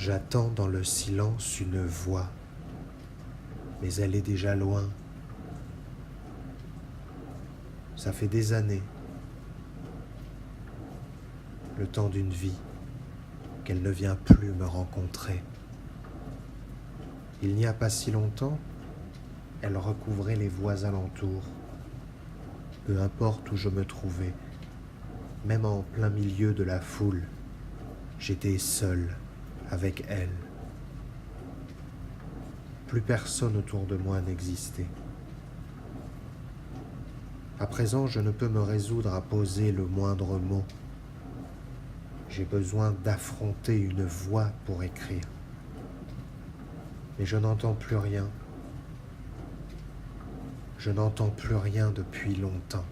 J'attends dans le silence une voix, mais elle est déjà loin. Ça fait des années, le temps d'une vie, qu'elle ne vient plus me rencontrer. Il n'y a pas si longtemps, elle recouvrait les voies alentours. Peu importe où je me trouvais, même en plein milieu de la foule, j'étais seul avec elle. Plus personne autour de moi n'existait. À présent, je ne peux me résoudre à poser le moindre mot. J'ai besoin d'affronter une voix pour écrire. Mais je n'entends plus rien. Je n'entends plus rien depuis longtemps.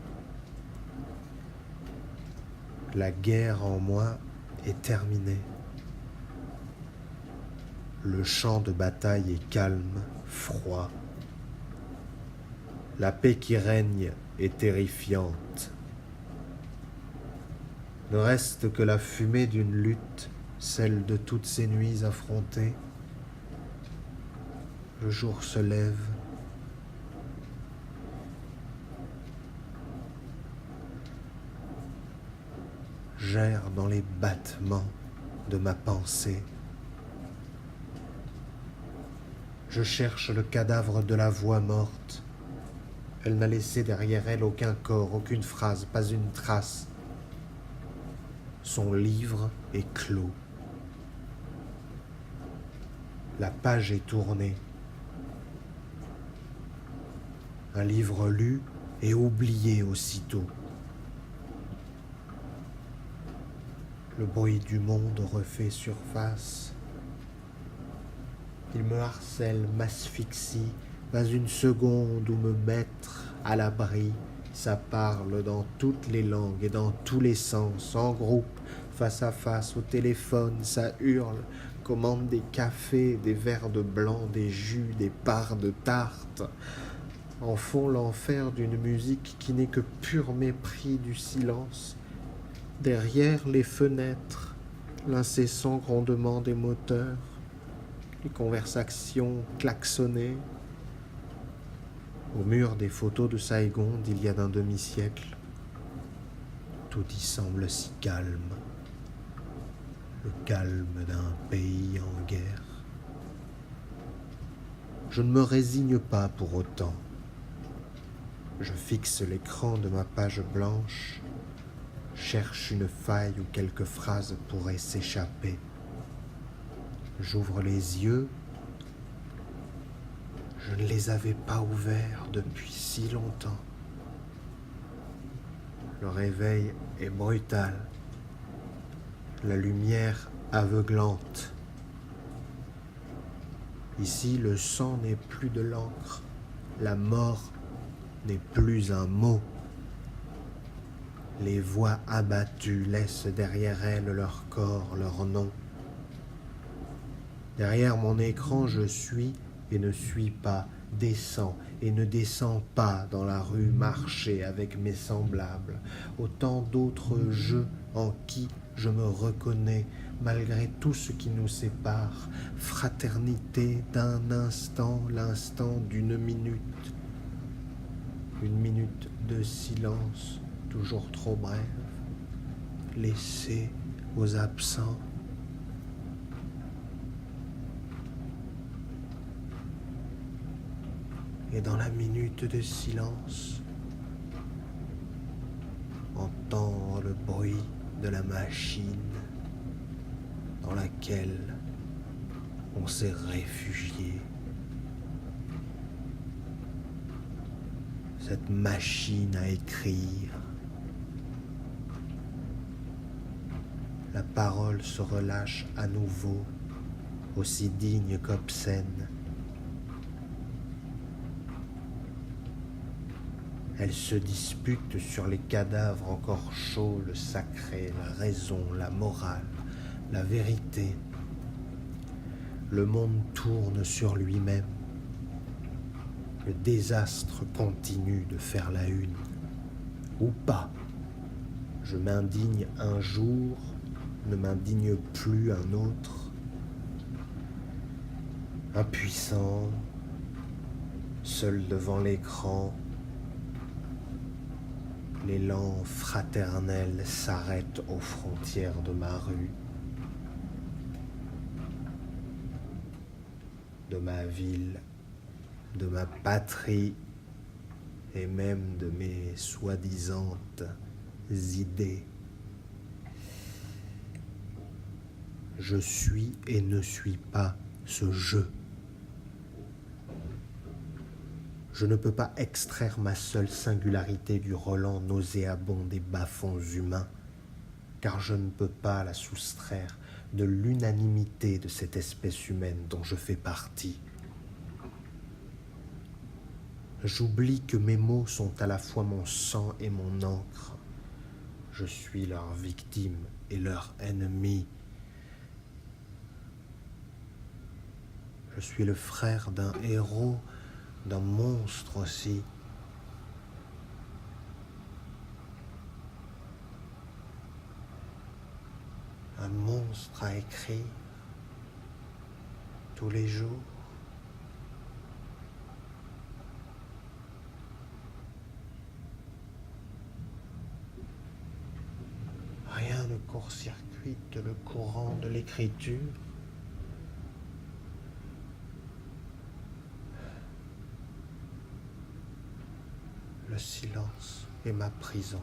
La guerre en moi est terminée. Le champ de bataille est calme, froid. La paix qui règne est terrifiante. Ne reste que la fumée d'une lutte, celle de toutes ces nuits affrontées. Le jour se lève. J'erre dans les battements de ma pensée. Je cherche le cadavre de la voix morte. Elle n'a laissé derrière elle aucun corps, aucune phrase, pas une trace. Son livre est clos. La page est tournée. Un livre lu et oublié aussitôt. Le bruit du monde refait surface. Il me harcèle, m'asphyxie, pas une seconde où me mettre à l'abri. Ça parle dans toutes les langues et dans tous les sens, en groupe, face à face, au téléphone, ça hurle, commande des cafés, des verres de blanc, des jus, des parts de tarte. En fond l'enfer d'une musique qui n'est que pur mépris du silence. Derrière les fenêtres, l'incessant grondement des moteurs, les conversations klaxonnées. Au mur des photos de Saigon d'il y a d'un demi-siècle, tout y semble si calme, le calme d'un pays en guerre. Je ne me résigne pas pour autant. Je fixe l'écran de ma page blanche, cherche une faille où quelques phrases pourraient s'échapper. J'ouvre les yeux. Je ne les avais pas ouverts depuis si longtemps. Le réveil est brutal. La lumière aveuglante. Ici, le sang n'est plus de l'encre. La mort n'est plus un mot. Les voix abattues laissent derrière elles leur corps, leur nom. Derrière mon écran, je suis et ne suis pas, descends et ne descends pas dans la rue marcher avec mes semblables, autant d'autres jeux en qui je me reconnais, malgré tout ce qui nous sépare, fraternité d'un instant, l'instant d'une minute, une minute de silence, toujours trop brève, laissée aux absents. Et dans la minute de silence, entendre le bruit de la machine dans laquelle on s'est réfugié. Cette machine à écrire. La parole se relâche à nouveau, aussi digne qu'obscène. Elle se dispute sur les cadavres encore chauds, le sacré, la raison, la morale, la vérité. Le monde tourne sur lui-même. Le désastre continue de faire la une. Ou pas. Je m'indigne un jour, ne m'indigne plus un autre. impuissant, seul devant l'écran. L'élan fraternel s'arrête aux frontières de ma rue, de ma ville, de ma patrie et même de mes soi-disantes idées. Je suis et ne suis pas ce jeu. Je ne peux pas extraire ma seule singularité du relent nauséabond des bas-fonds humains, car je ne peux pas la soustraire de l'unanimité de cette espèce humaine dont je fais partie. J'oublie que mes mots sont à la fois mon sang et mon encre. Je suis leur victime et leur ennemi. Je suis le frère d'un héros, d'un monstre aussi. Un monstre à écrire tous les jours. Rien ne court-circuite le courant de l'écriture. Le silence est ma prison.